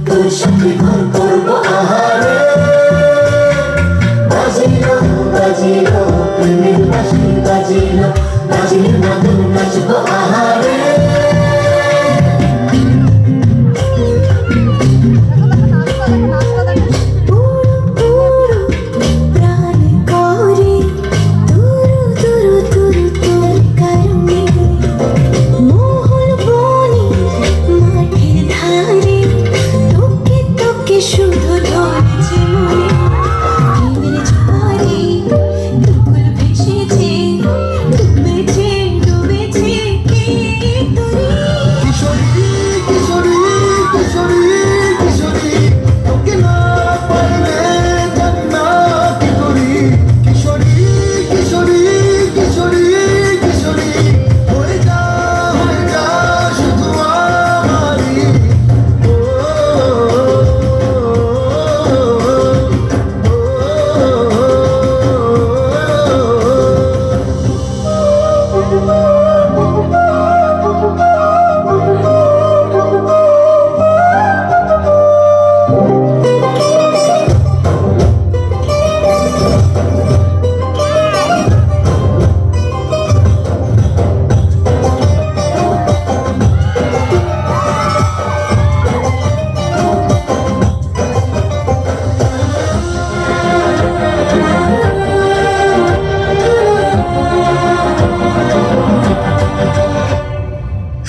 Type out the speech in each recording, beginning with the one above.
তোর সাথে ঘর করবো আহারে বাজিলো বাজিলো প্রেমের বাঁশি বাজিলো বাজির মতন নাচবো আহারে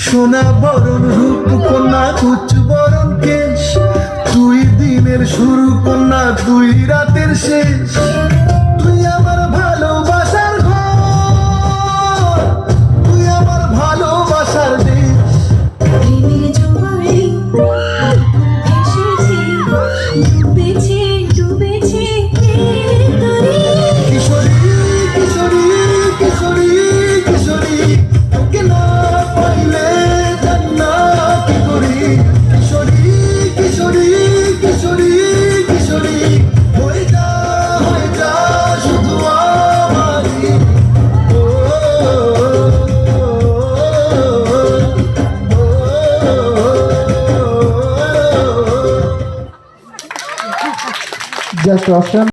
সোনা বরণ রূপ কন্যা উচ্চ বরণ কেশ তুই দিনের শুরু কন্যা তুই রাতের শেষ তুই আমার ভালোবাসার ঘর তুই আমার ভালোবাসার দেশ প্রেমের জোয়ারে ভেসেছি ডুবেছি ডুবেছি তোরে কিশোরী কিশোরী কিশোরী কিশোরী তোকে না পাইলে জান্না কি করি কিশোরী কিশোরী কিশোরী কিশোরী হয়ে যা শুধু আমারই Just awesome.